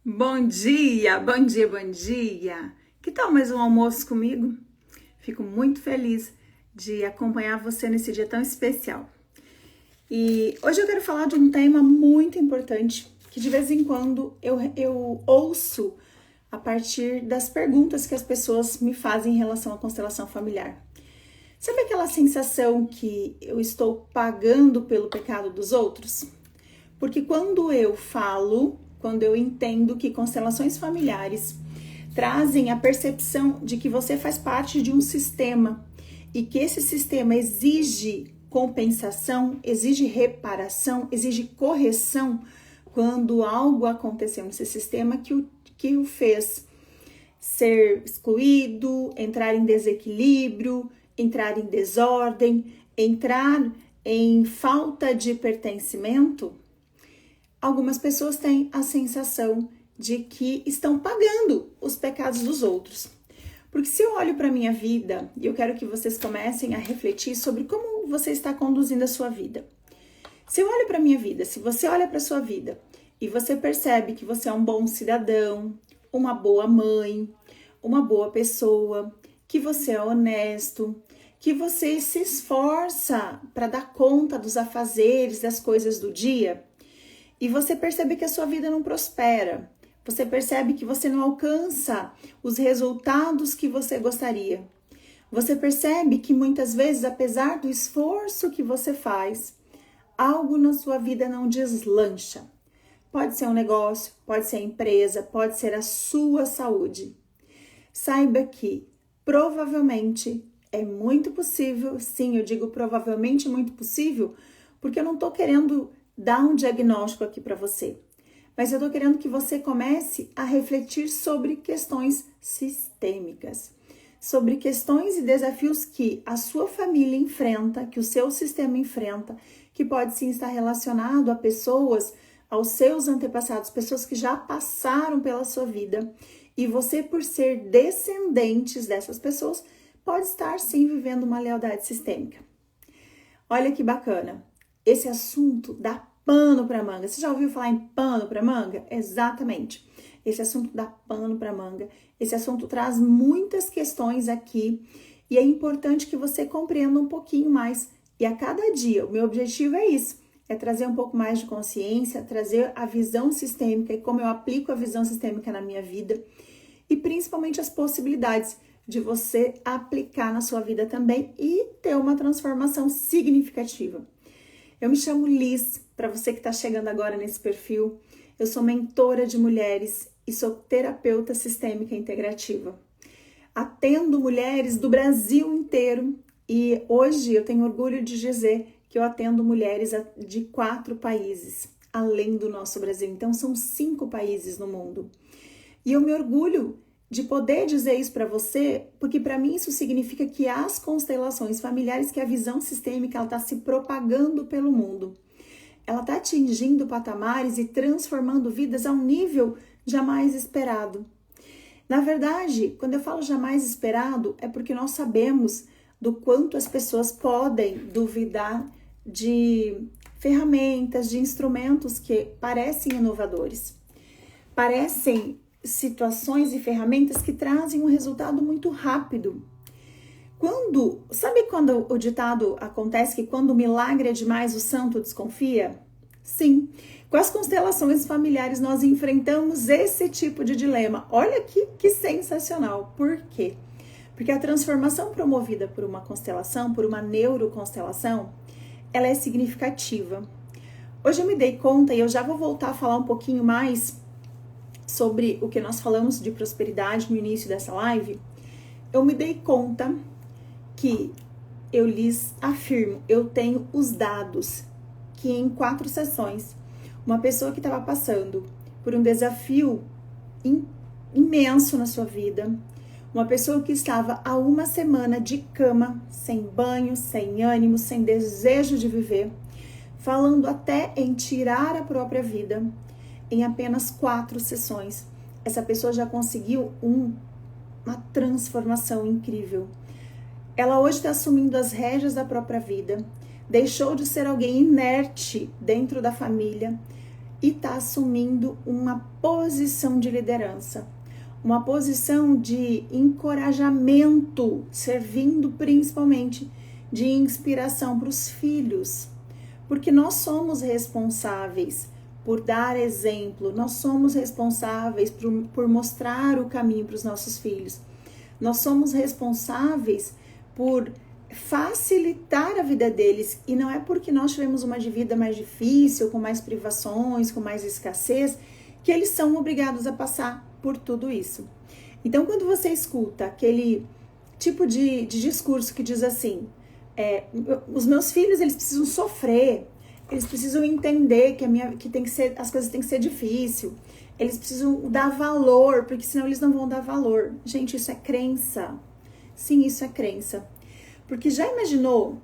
Bom dia, bom dia, bom dia! Que tal mais um almoço comigo? Fico muito feliz de acompanhar você nesse dia tão especial. E hoje eu quero falar de um tema muito importante que de vez em quando eu ouço a partir das perguntas que as pessoas me fazem em relação à constelação familiar. Sabe aquela sensação que eu estou pagando pelo pecado dos outros? Porque quando eu entendo que constelações familiares trazem a percepção de que você faz parte de um sistema e que esse sistema exige compensação, exige reparação, exige correção quando algo aconteceu nesse sistema que o fez ser excluído, entrar em desequilíbrio, entrar em desordem, entrar em falta de pertencimento. Algumas pessoas têm a sensação de que estão pagando os pecados dos outros. Porque se eu olho para a minha vida, e eu quero que vocês comecem a refletir sobre como você está conduzindo a sua vida. Se eu olho para a minha vida, se você olha para a sua vida e você percebe que você é um bom cidadão, uma boa mãe, uma boa pessoa, que você é honesto, que você se esforça para dar conta dos afazeres, das coisas do dia, e você percebe que a sua vida não prospera, você percebe que você não alcança os resultados que você gostaria. Você percebe que muitas vezes, apesar do esforço que você faz, algo na sua vida não deslancha. Pode ser um negócio, pode ser a empresa, pode ser a sua saúde. Saiba que provavelmente é muito possível, sim, eu digo provavelmente muito possível, porque eu não estou querendo dar um diagnóstico aqui para você, mas eu estou querendo que você comece a refletir sobre questões sistêmicas, sobre questões e desafios que a sua família enfrenta, que o seu sistema enfrenta, que pode sim estar relacionado a pessoas, aos seus antepassados, pessoas que já passaram pela sua vida, e você, por ser descendentes dessas pessoas, pode estar sim vivendo uma lealdade sistêmica. Olha que bacana! Esse assunto dá pano para manga. Você já ouviu falar em pano para manga? Exatamente. Esse assunto dá pano para manga. Esse assunto traz muitas questões aqui e é importante que você compreenda um pouquinho mais. E a cada dia, o meu objetivo é isso, é trazer um pouco mais de consciência, trazer a visão sistêmica e como eu aplico a visão sistêmica na minha vida e principalmente as possibilidades de você aplicar na sua vida também e ter uma transformação significativa. Eu me chamo Liz, para você que está chegando agora nesse perfil. Eu sou mentora de mulheres e sou terapeuta sistêmica integrativa. Atendo mulheres do Brasil inteiro e hoje eu tenho orgulho de dizer que eu atendo mulheres de 4 países, além do nosso Brasil. Então são 5 países no mundo. E eu me orgulho de poder dizer isso para você, porque para mim isso significa que as constelações familiares, que a visão sistêmica, ela está se propagando pelo mundo. Ela está atingindo patamares e transformando vidas a um nível jamais esperado. Na verdade, quando eu falo jamais esperado, é porque nós sabemos do quanto as pessoas podem duvidar de ferramentas, de instrumentos que parecem inovadores. Parecem situações e ferramentas que trazem um resultado muito rápido. Sabe quando o ditado acontece que quando o milagre é demais, o santo desconfia? Sim, com as constelações familiares nós enfrentamos esse tipo de dilema. Olha que sensacional. Por quê? Porque a transformação promovida por uma constelação, por uma neuroconstelação, ela é significativa. Hoje eu me dei conta, e eu já vou voltar a falar um pouquinho mais sobre o que nós falamos de prosperidade no início dessa live. Eu me dei conta que eu lhes afirmo, eu tenho os dados que em 4 sessões, uma pessoa que estava passando por um desafio imenso na sua vida, uma pessoa que estava há 1 semana de cama, sem banho, sem ânimo, sem desejo de viver, falando até em tirar a própria vida, em apenas 4 sessões, essa pessoa já conseguiu uma transformação incrível. Ela hoje está assumindo as rédeas da própria vida, deixou de ser alguém inerte dentro da família, e está assumindo uma posição de liderança, uma posição de encorajamento, servindo principalmente de inspiração para os filhos, porque nós somos responsáveis por dar exemplo, nós somos responsáveis por mostrar o caminho para os nossos filhos, nós somos responsáveis por facilitar a vida deles, e não é porque nós tivemos uma vida mais difícil, com mais privações, com mais escassez, que eles são obrigados a passar por tudo isso. Então, quando você escuta aquele tipo de discurso que diz assim, os meus filhos, eles precisam sofrer, eles precisam entender que tem que ser, as coisas têm que ser difícil, eles precisam dar valor, porque senão eles não vão dar valor. Gente, isso é crença. Sim, isso é crença. Porque já imaginou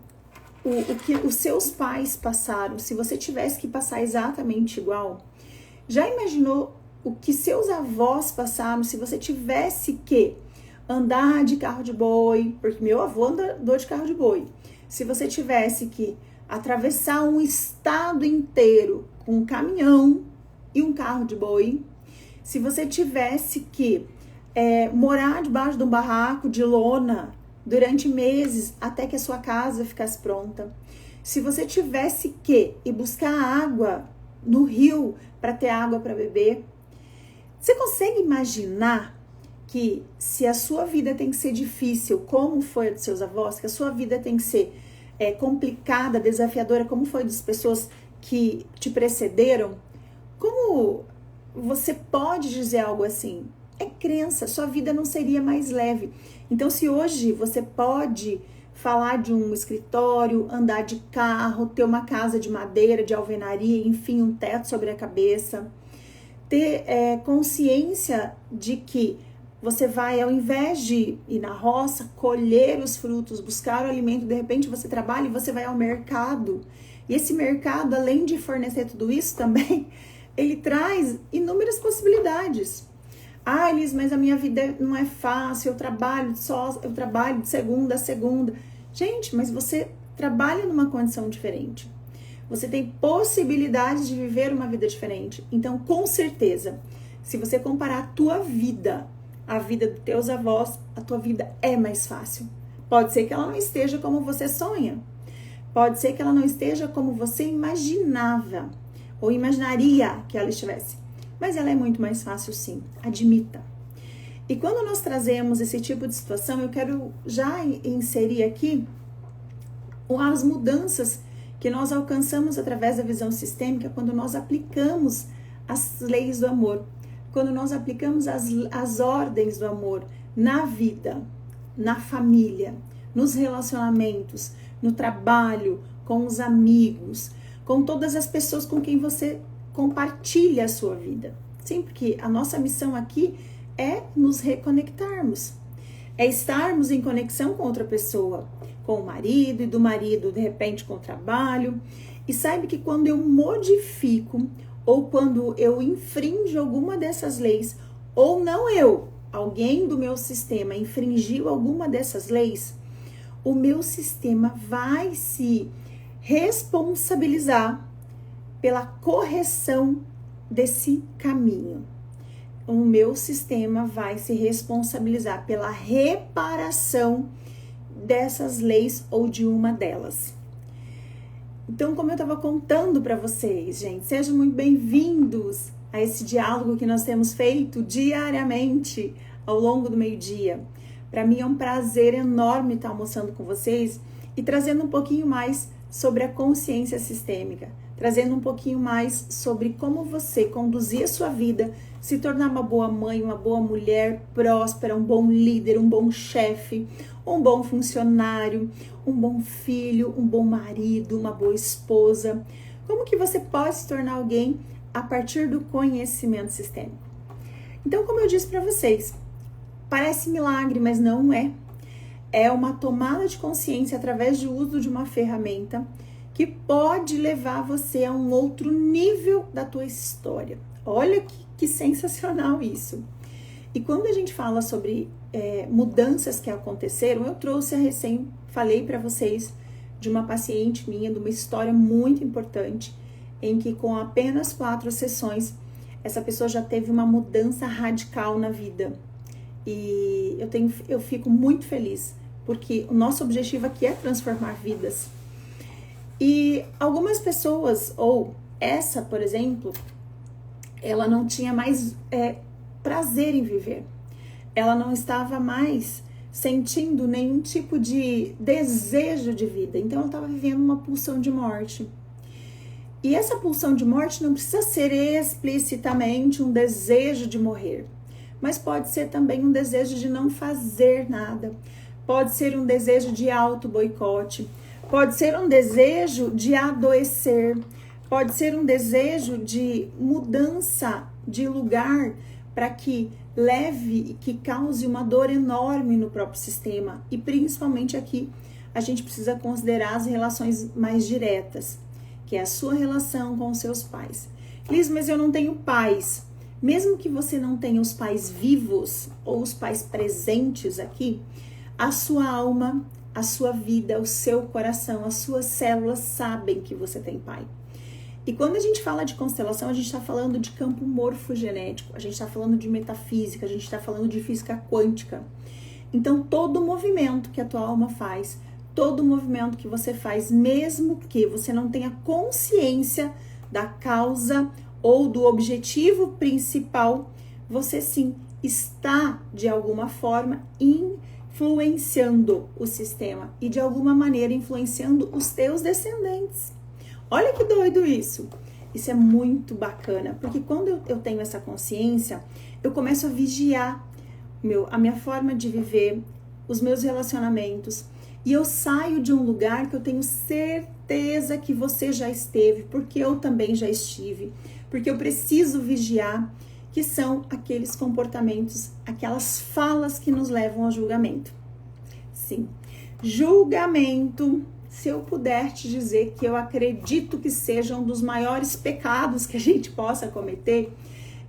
o que os seus pais passaram, se você tivesse que passar exatamente igual? Já imaginou o que seus avós passaram, se você tivesse que andar de carro de boi? Porque meu avô andou de carro de boi. Se você tivesse que atravessar um estado inteiro com um caminhão e um carro de boi, se você tivesse que morar debaixo de um barraco de lona durante meses até que a sua casa ficasse pronta, se você tivesse que ir buscar água no rio para ter água para beber, você consegue imaginar que se a sua vida tem que ser difícil, como foi a dos seus avós, que a sua vida tem que ser complicada, desafiadora, como foi das pessoas que te precederam? Como você pode dizer algo assim? É crença, sua vida não seria mais leve. Então, se hoje você pode falar de um escritório, andar de carro, ter uma casa de madeira, de alvenaria, enfim, um teto sobre a cabeça, ter consciência de que você vai, ao invés de ir na roça, colher os frutos, buscar o alimento, de repente você trabalha e você vai ao mercado. E esse mercado, além de fornecer tudo isso também, ele traz inúmeras possibilidades. Ah, Elis, mas a minha vida não é fácil, eu trabalho de segunda a segunda. Gente, mas você trabalha numa condição diferente. Você tem possibilidades de viver uma vida diferente. Então, com certeza, se você comparar a tua vida, a vida dos teus avós, a tua vida é mais fácil. Pode ser que ela não esteja como você sonha. Pode ser que ela não esteja como você imaginava ou imaginaria que ela estivesse. Mas ela é muito mais fácil, sim. Admita. E quando nós trazemos esse tipo de situação, eu quero já inserir aqui as mudanças que nós alcançamos através da visão sistêmica quando nós aplicamos as leis do amor, quando nós aplicamos as ordens do amor na vida, na família, nos relacionamentos, no trabalho, com os amigos, com todas as pessoas com quem você compartilha a sua vida. Sim, porque a nossa missão aqui é nos reconectarmos, é estarmos em conexão com outra pessoa, com o marido, e do marido, de repente, com o trabalho. E saiba que quando eu modifico, ou quando eu infrinjo alguma dessas leis, ou não alguém do meu sistema infringiu alguma dessas leis, o meu sistema vai se responsabilizar pela correção desse caminho. O meu sistema vai se responsabilizar pela reparação dessas leis ou de uma delas. Então, como eu estava contando para vocês, gente, sejam muito bem-vindos a esse diálogo que nós temos feito diariamente ao longo do meio-dia. Para mim é um prazer enorme estar almoçando com vocês e trazendo um pouquinho mais sobre a consciência sistêmica, trazendo um pouquinho mais sobre como você conduzir a sua vida, se tornar uma boa mãe, uma boa mulher próspera, um bom líder, um bom chefe, um bom funcionário, um bom filho, um bom marido, uma boa esposa. Como que você pode se tornar alguém a partir do conhecimento sistêmico? Então, como eu disse para vocês, parece milagre, mas não é. É uma tomada de consciência através do uso de uma ferramenta que pode levar você a um outro nível da tua história. Olha que sensacional isso. E quando a gente fala sobre mudanças que aconteceram, eu trouxe falei para vocês de uma paciente minha, de uma história muito importante, em que com apenas 4 sessões, essa pessoa já teve uma mudança radical na vida. E eu fico muito feliz, porque o nosso objetivo aqui é transformar vidas. E algumas pessoas, ou essa, por exemplo, ela não tinha mais prazer em viver. Ela não estava mais sentindo nenhum tipo de desejo de vida. Então, ela estava vivendo uma pulsão de morte. E essa pulsão de morte não precisa ser explicitamente um desejo de morrer, mas pode ser também um desejo de não fazer nada. Pode ser um desejo de auto-boicote. Pode ser um desejo de adoecer. Pode ser um desejo de mudança de lugar para que leve e que cause uma dor enorme no próprio sistema. E principalmente aqui, a gente precisa considerar as relações mais diretas, que é a sua relação com os seus pais. Liz, mas eu não tenho pais. Mesmo que você não tenha os pais vivos ou os pais presentes aqui, a sua alma, a sua vida, o seu coração, as suas células sabem que você tem pai. E quando a gente fala de constelação, a gente está falando de campo morfogenético, a gente está falando de metafísica, a gente está falando de física quântica. Então, todo movimento que a tua alma faz, todo movimento que você faz, mesmo que você não tenha consciência da causa ou do objetivo principal, você sim está, de alguma forma, influenciando o sistema e, de alguma maneira, influenciando os teus descendentes. Olha que doido isso. Isso é muito bacana, porque quando eu tenho essa consciência, eu começo a vigiar a minha forma de viver, os meus relacionamentos, e eu saio de um lugar que eu tenho certeza que você já esteve, porque eu também já estive, porque eu preciso vigiar, que são aqueles comportamentos, aquelas falas que nos levam ao julgamento. Sim, julgamento. Se eu puder te dizer que eu acredito que seja um dos maiores pecados que a gente possa cometer,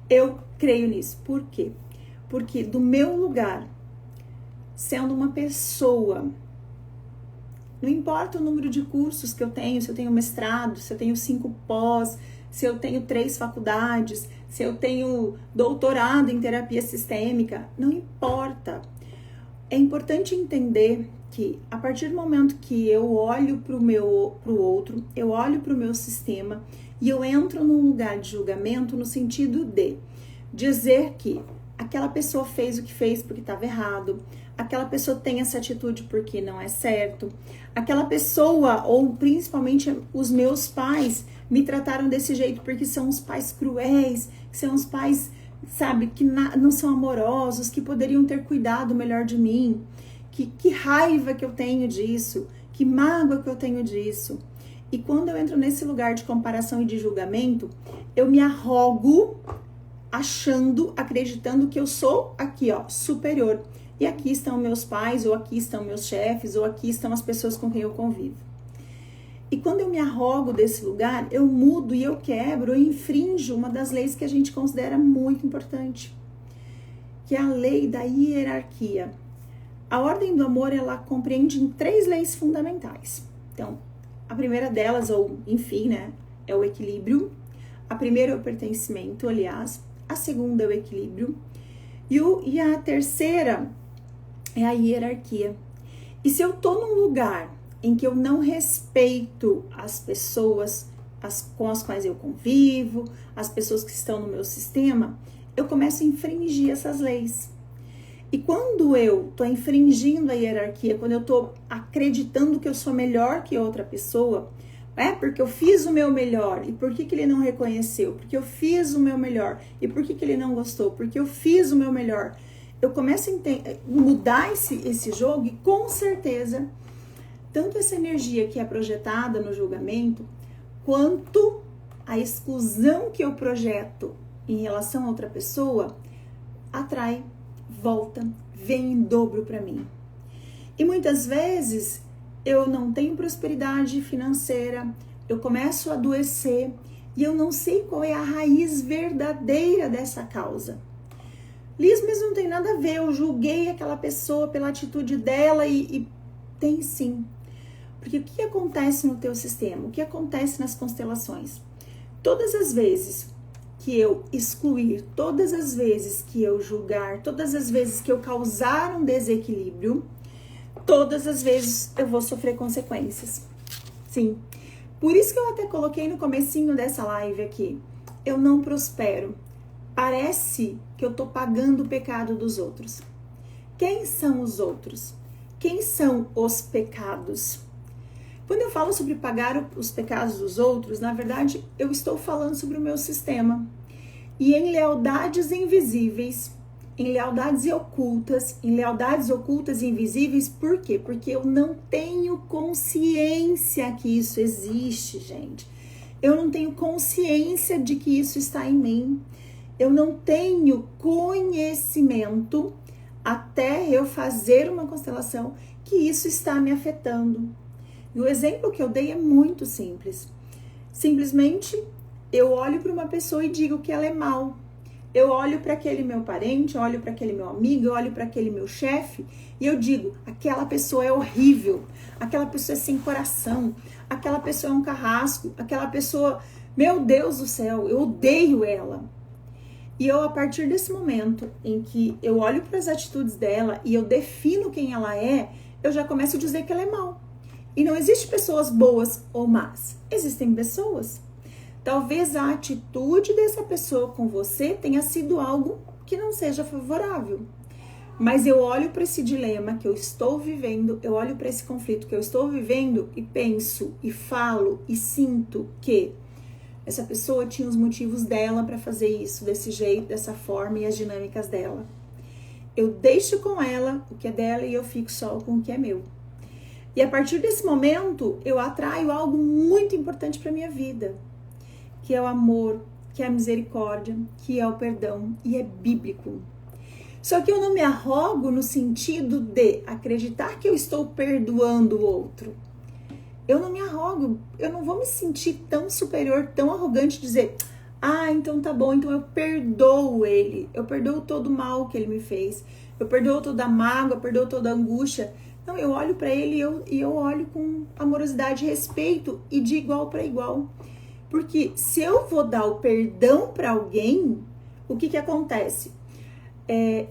eu creio nisso. Por quê? Porque do meu lugar, sendo uma pessoa, não importa o número de cursos que eu tenho, se eu tenho mestrado, se eu tenho 5 pós, se eu tenho 3 faculdades, se eu tenho doutorado em terapia sistêmica, não importa. É importante entender que a partir do momento que eu olho para o outro, eu olho para o meu sistema e eu entro num lugar de julgamento no sentido de dizer que aquela pessoa fez o que fez porque estava errado, aquela pessoa tem essa atitude porque não é certo, aquela pessoa, ou principalmente os meus pais, me trataram desse jeito porque são os pais cruéis, são os pais, sabe, que não são amorosos, que poderiam ter cuidado melhor de mim. Que raiva que eu tenho disso, que mágoa que eu tenho disso. E quando eu entro nesse lugar de comparação e de julgamento, eu me arrogo achando, acreditando que eu sou aqui, ó, superior. E aqui estão meus pais, ou aqui estão meus chefes, ou aqui estão as pessoas com quem eu convivo. E quando eu me arrogo desse lugar, eu mudo e eu quebro, eu infrinjo uma das leis que a gente considera muito importante, que é a lei da hierarquia. A ordem do amor, ela compreende em 3 leis fundamentais. Então, a primeira delas, ou enfim, né, é o equilíbrio. A primeira é o pertencimento, aliás. A segunda é o equilíbrio. E a terceira é a hierarquia. E se eu tô num lugar em que eu não respeito as pessoas com as quais eu convivo, as pessoas que estão no meu sistema, eu começo a infringir essas leis. E quando eu tô infringindo a hierarquia, quando eu tô acreditando que eu sou melhor que outra pessoa, porque eu fiz o meu melhor, e por que ele não reconheceu? Porque eu fiz o meu melhor, e por que ele não gostou? Porque eu fiz o meu melhor. Eu começo a mudar esse jogo, e com certeza, tanto essa energia que é projetada no julgamento, quanto a exclusão que eu projeto em relação a outra pessoa, atrai, volta, vem em dobro para mim. E muitas vezes eu não tenho prosperidade financeira, eu começo a adoecer e eu não sei qual é a raiz verdadeira dessa causa. Liz, mas não tem nada a ver, eu julguei aquela pessoa pela atitude dela e tem sim. Porque o que acontece no teu sistema? O que acontece nas constelações? todas as vezes que eu excluir, todas as vezes que eu julgar, todas as vezes que eu causar um desequilíbrio, todas as vezes eu vou sofrer consequências. Sim. Por isso que eu até coloquei no comecinho dessa live aqui. Eu não prospero. Parece que eu tô pagando o pecado dos outros. Quem são os outros? Quem são os pecados? Quando eu falo sobre pagar os pecados dos outros, na verdade, eu estou falando sobre o meu sistema. E em lealdades invisíveis, em lealdades ocultas e invisíveis, por quê? Porque eu não tenho consciência que isso existe, gente. Eu não tenho consciência de que isso está em mim. Eu não tenho conhecimento até eu fazer uma constelação que isso está me afetando. E o exemplo que eu dei é muito simples. Simplesmente eu olho para uma pessoa e digo que ela é mal. Eu olho para aquele meu parente, eu olho para aquele meu amigo, eu olho para aquele meu chefe e eu digo, aquela pessoa é horrível, aquela pessoa é sem coração, aquela pessoa é um carrasco, aquela pessoa, meu Deus do céu, eu odeio ela. E eu, a partir desse momento em que eu olho para as atitudes dela e eu defino quem ela é, eu já começo a dizer que ela é mal. E não existe pessoas boas ou más. Existem pessoas. Talvez a atitude dessa pessoa com você tenha sido algo que não seja favorável. Mas eu olho para esse dilema que eu estou vivendo, eu olho para esse conflito que eu estou vivendo e penso, e falo, e sinto que essa pessoa tinha os motivos dela para fazer isso, desse jeito, dessa forma e as dinâmicas dela. Eu deixo com ela o que é dela e eu fico só com o que é meu. E a partir desse momento, eu atraio algo muito importante para minha vida, que é o amor, que é a misericórdia, que é o perdão, e é bíblico. Só que eu não me arrogo no sentido de acreditar que eu estou perdoando o outro. Eu não me arrogo, eu não vou me sentir tão superior, tão arrogante, dizer, então tá bom, então eu perdoo ele, eu perdoo todo o mal que ele me fez, eu perdoo toda a mágoa, eu perdoo toda a angústia. Não, eu olho para ele e eu olho com amorosidade e respeito e de igual para igual. Porque se eu vou dar o perdão para alguém, o que acontece?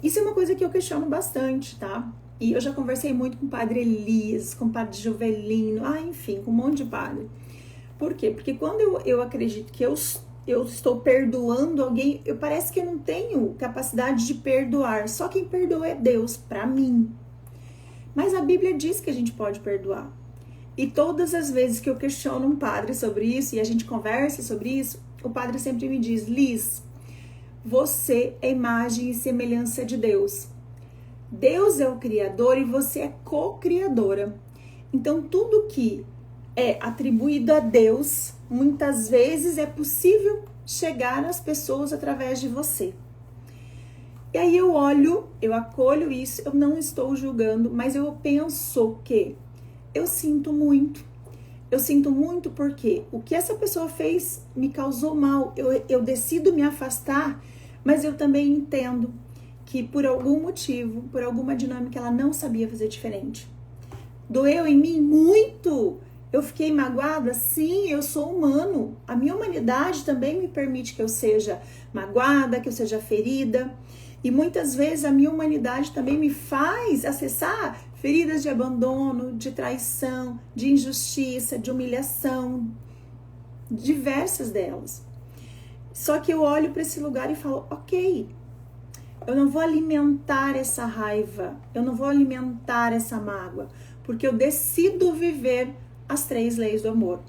Isso é uma coisa que eu questiono bastante, tá? E eu já conversei muito com o padre Elias, com o padre Jovelino, enfim, com um monte de padre. Por quê? Porque quando eu acredito que eu estou perdoando alguém, parece que eu não tenho capacidade de perdoar. Só quem perdoa é Deus, para mim. Mas a Bíblia diz que a gente pode perdoar. E todas as vezes que eu questiono um padre sobre isso e a gente conversa sobre isso, o padre sempre me diz, Liz, você é imagem e semelhança de Deus. Deus é o Criador e você é co-criadora. Então, tudo que é atribuído a Deus, muitas vezes é possível chegar às pessoas através de você. E aí eu olho, eu acolho isso, eu não estou julgando, mas eu penso que eu sinto muito. Eu sinto muito porque o que essa pessoa fez me causou mal. Eu decido me afastar, mas eu também entendo que por algum motivo, por alguma dinâmica, ela não sabia fazer diferente. Doeu em mim muito. Eu fiquei magoada? Sim, eu sou humano. A minha humanidade também me permite que eu seja magoada, que eu seja ferida. E muitas vezes a minha humanidade também me faz acessar feridas de abandono, de traição, de injustiça, de humilhação, diversas delas. Só que eu olho para esse lugar e falo, ok, eu não vou alimentar essa raiva, eu não vou alimentar essa mágoa, porque eu decido viver as 3 leis do amor.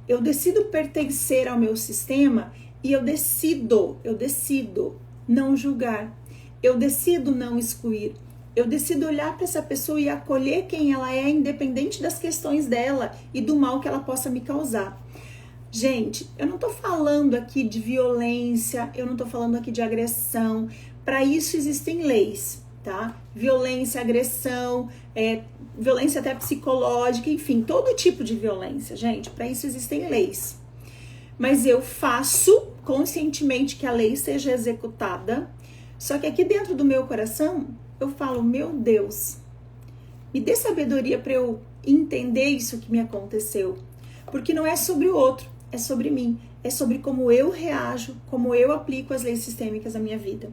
Eu decido pertencer ao meu sistema e eu decido não julgar. Eu decido não excluir. Eu decido olhar para essa pessoa e acolher quem ela é, independente das questões dela e do mal que ela possa me causar. Gente, eu não tô falando aqui de violência, eu não tô falando aqui de agressão. Para isso existem leis, tá? Violência, agressão, violência até psicológica, enfim, todo tipo de violência, gente. Para isso existem leis. Mas eu faço conscientemente que a lei seja executada. Só que aqui dentro do meu coração, eu falo, meu Deus, me dê sabedoria para eu entender isso que me aconteceu. Porque não é sobre o outro, é sobre mim. é sobre como eu reajo, como eu aplico as leis sistêmicas na minha vida.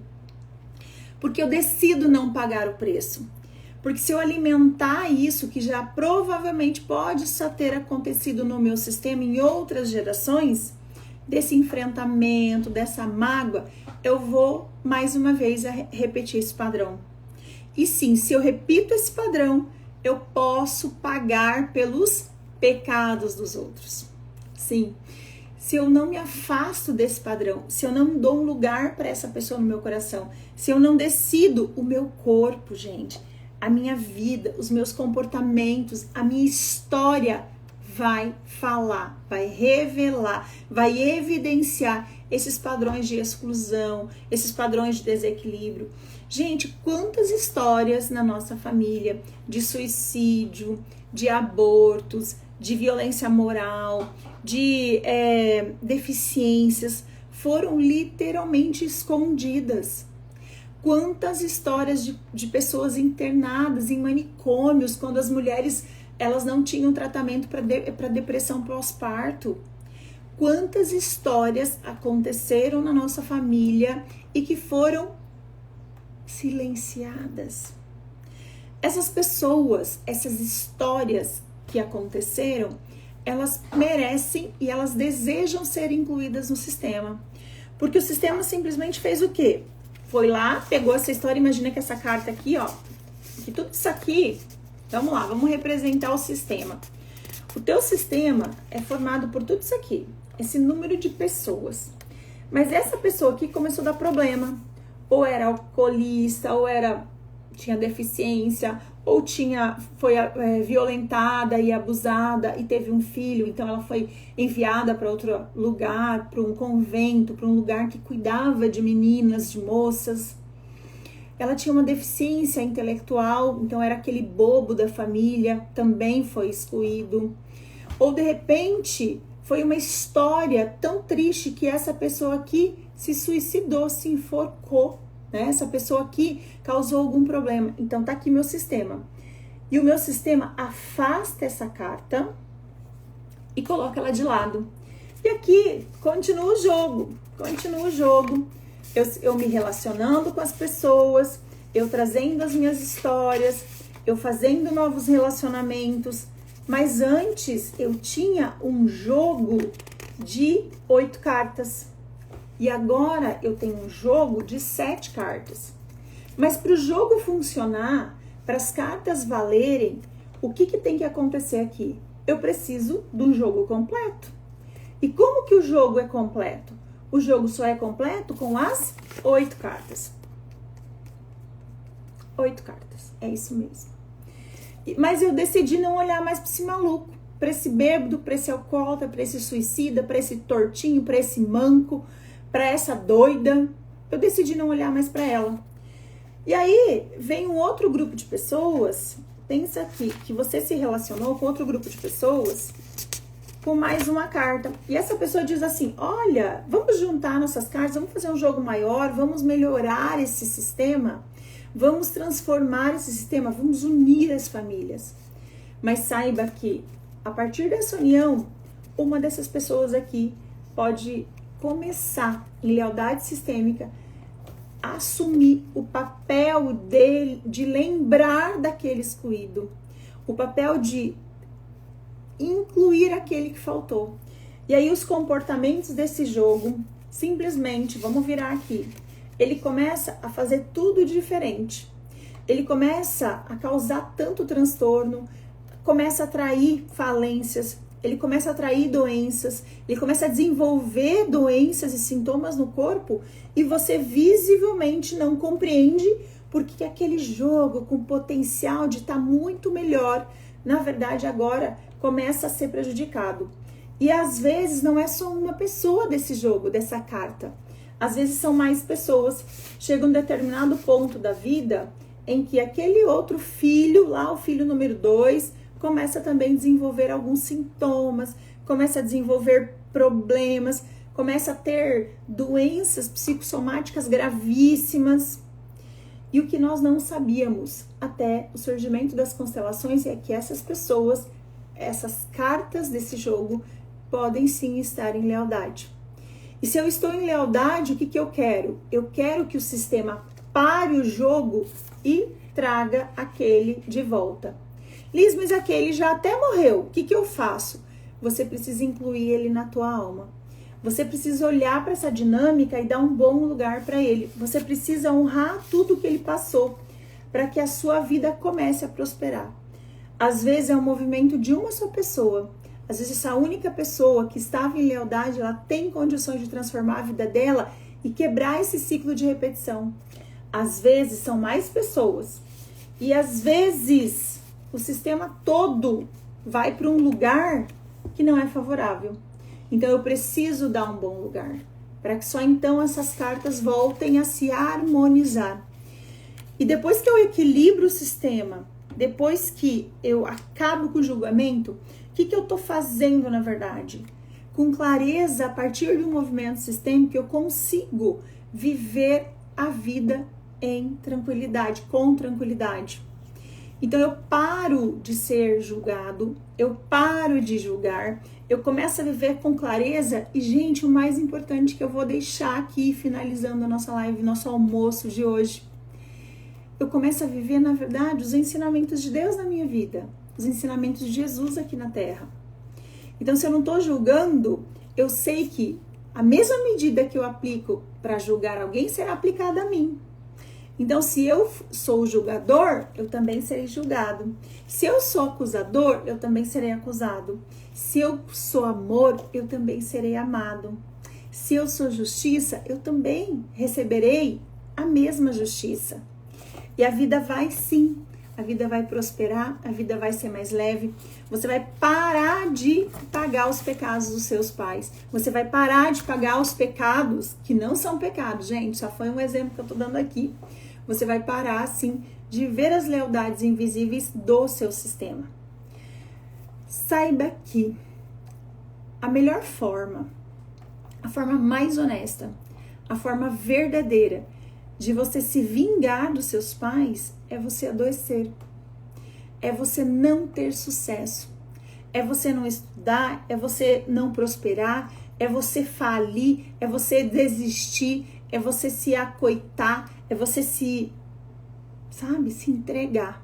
Porque eu decido não pagar o preço. Porque se eu alimentar isso, que já provavelmente pode só ter acontecido no meu sistema em outras gerações, desse enfrentamento, dessa mágoa, eu vou mais uma vez repetir esse padrão. E sim, se eu repito esse padrão, eu posso pagar pelos pecados dos outros. Sim, se eu não me afasto desse padrão, se eu não dou um lugar para essa pessoa no meu coração, se eu não decido o meu corpo, gente, a minha vida, os meus comportamentos, a minha história vai falar, vai revelar, vai evidenciar esses padrões de exclusão, esses padrões de desequilíbrio. Gente, quantas histórias na nossa família de suicídio, de abortos, de violência moral, de deficiências foram literalmente escondidas. Quantas histórias de pessoas internadas em manicômios, quando as mulheres elas não tinham tratamento para depressão pós-parto. Quantas histórias aconteceram na nossa família e que foram silenciadas. Essas pessoas, essas histórias que aconteceram, elas merecem e elas desejam ser incluídas no sistema. Porque o sistema simplesmente fez o quê? Foi lá, pegou essa história, imagina que essa carta aqui, ó, que tudo isso aqui, vamos lá, vamos representar o sistema. O teu sistema é formado por tudo isso aqui, esse número de pessoas. Mas essa pessoa aqui começou a dar problema. Ou era alcoolista, ou tinha deficiência, ou foi violentada e abusada e teve um filho, então ela foi enviada para outro lugar, para um convento, para um lugar que cuidava de meninas, de moças. Ela tinha uma deficiência intelectual, então era aquele bobo da família, também foi excluído. Ou de repente foi uma história tão triste que essa pessoa aqui se suicidou, se enforcou, né? Essa pessoa aqui causou algum problema. Então tá aqui meu sistema. E o meu sistema afasta essa carta e coloca ela de lado. E aqui continua o jogo, Eu me relacionando com as pessoas, eu trazendo as minhas histórias, eu fazendo novos relacionamentos. Mas antes eu tinha um jogo de 8 cartas. E agora eu tenho um jogo de 7 cartas. Mas para o jogo funcionar, para as cartas valerem, o que tem que acontecer aqui? Eu preciso de um jogo completo. E como que o jogo é completo? O jogo só é completo com as 8 cartas. 8 cartas, é isso mesmo. Mas eu decidi não olhar mais para esse maluco, para esse bêbado, para esse alcoólatra, para esse suicida, para esse tortinho, para esse manco, para essa doida. Eu decidi não olhar mais para ela. E aí vem um outro grupo de pessoas. Pensa aqui que você se relacionou com outro grupo de pessoas com mais uma carta. E essa pessoa diz assim: olha, vamos juntar nossas cartas, vamos fazer um jogo maior, vamos melhorar esse sistema, vamos transformar esse sistema, vamos unir as famílias. Mas saiba que a partir dessa união, uma dessas pessoas aqui pode começar em lealdade sistêmica a assumir o papel de lembrar daquele excluído, o papel de incluir aquele que faltou. E aí os comportamentos desse jogo, simplesmente, vamos virar aqui, ele começa a fazer tudo diferente. Ele começa a causar tanto transtorno, começa a atrair falências, ele começa a atrair doenças, ele começa a desenvolver doenças e sintomas no corpo e você visivelmente não compreende porque aquele jogo com potencial de estar muito melhor, na verdade agora começa a ser prejudicado. E às vezes não é só uma pessoa desse jogo, dessa carta. Às vezes são mais pessoas. Chega um determinado ponto da vida em que aquele outro filho, lá o filho número 2, começa também a desenvolver alguns sintomas, começa a desenvolver problemas, começa a ter doenças psicossomáticas gravíssimas. E o que nós não sabíamos até o surgimento das constelações é que essas pessoas, essas cartas desse jogo, podem sim estar em lealdade. E se eu estou em lealdade, o que eu quero? Eu quero que o sistema pare o jogo e traga aquele de volta. Liz, mas aquele já até morreu. O que eu faço? Você precisa incluir ele na tua alma. Você precisa olhar para essa dinâmica e dar um bom lugar para ele. Você precisa honrar tudo que ele passou para que a sua vida comece a prosperar. Às vezes é um movimento de uma só pessoa. Às vezes essa única pessoa que estava em lealdade, ela tem condições de transformar a vida dela e quebrar esse ciclo de repetição. Às vezes são mais pessoas. E às vezes o sistema todo vai para um lugar que não é favorável. Então eu preciso dar um bom lugar, para que só então essas cartas voltem a se harmonizar. E depois que eu equilibro o sistema, depois que eu acabo com o julgamento, o que eu estou fazendo na verdade? Com clareza, a partir de um movimento sistêmico, eu consigo viver a vida em tranquilidade, com tranquilidade. Então eu paro de ser julgado, eu paro de julgar, eu começo a viver com clareza e, gente, o mais importante que eu vou deixar aqui, finalizando a nossa live, nosso almoço de hoje, eu começo a viver, na verdade, os ensinamentos de Deus na minha vida, os ensinamentos de Jesus aqui na Terra. Então, se eu não estou julgando, eu sei que a mesma medida que eu aplico para julgar alguém será aplicada a mim. Então, se eu sou julgador, eu também serei julgado. Se eu sou acusador, eu também serei acusado. Se eu sou amor, eu também serei amado. Se eu sou justiça, eu também receberei a mesma justiça. E a vida vai sim, a vida vai prosperar, a vida vai ser mais leve. Você vai parar de pagar os pecados dos seus pais. Você vai parar de pagar os pecados que não são pecados, gente. Só foi um exemplo que eu tô dando aqui. Você vai parar, sim, de ver as lealdades invisíveis do seu sistema. Saiba que a melhor forma, a forma mais honesta, a forma verdadeira de você se vingar dos seus pais é você adoecer, é você não ter sucesso, é você não estudar, é você não prosperar, é você falir, é você desistir, é você se acoitar, é você se entregar.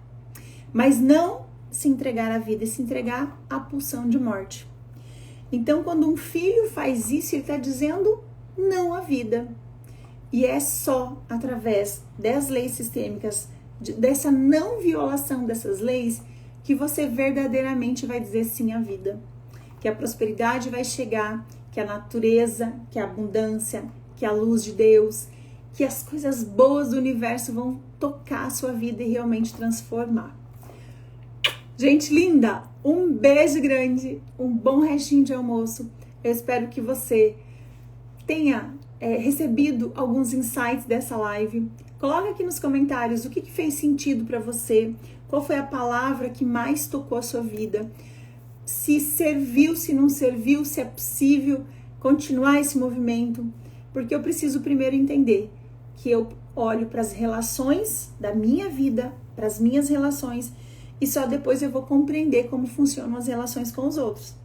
Mas não se entregar à vida, é se entregar à pulsão de morte. Então, quando um filho faz isso, ele está dizendo não à vida. E é só através das leis sistêmicas, dessa não violação dessas leis, que você verdadeiramente vai dizer sim à vida. Que a prosperidade vai chegar, que a natureza, que a abundância, que a luz de Deus, que as coisas boas do universo vão tocar a sua vida e realmente transformar. Gente linda, um beijo grande, um bom restinho de almoço. Eu espero que você tenha recebido alguns insights dessa live. Coloca aqui nos comentários o que fez sentido para você, qual foi a palavra que mais tocou a sua vida, se serviu, se não serviu, se é possível continuar esse movimento, porque eu preciso primeiro entender que eu olho para as relações da minha vida, para as minhas relações, e só depois eu vou compreender como funcionam as relações com os outros.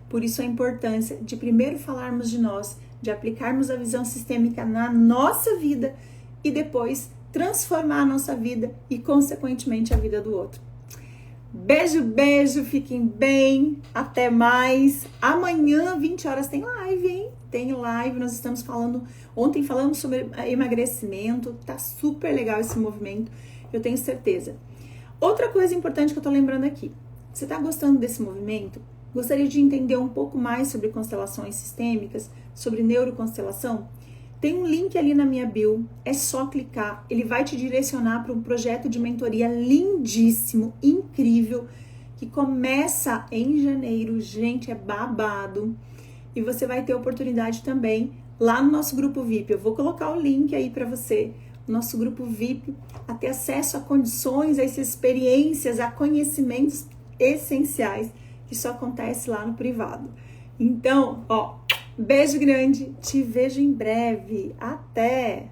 Por isso a importância de primeiro falarmos de nós, de aplicarmos a visão sistêmica na nossa vida e depois transformar a nossa vida e, consequentemente, a vida do outro. Beijo, beijo, fiquem bem, até mais. Amanhã, 20 horas, tem live, hein? Tem live, nós estamos falando, ontem falamos sobre emagrecimento, tá super legal esse movimento, eu tenho certeza. Outra coisa importante que eu tô lembrando aqui, você tá gostando desse movimento? Gostaria de entender um pouco mais sobre constelações sistêmicas, sobre neuroconstelação? Tem um link ali na minha bio, é só clicar, ele vai te direcionar para um projeto de mentoria lindíssimo, incrível, que começa em janeiro, gente, é babado. E você vai ter oportunidade também lá no nosso grupo VIP. Eu vou colocar o link aí para você, o nosso grupo VIP, a ter acesso a condições, a essas experiências, a conhecimentos essenciais que só acontece lá no privado. Então, beijo grande, te vejo em breve. Até!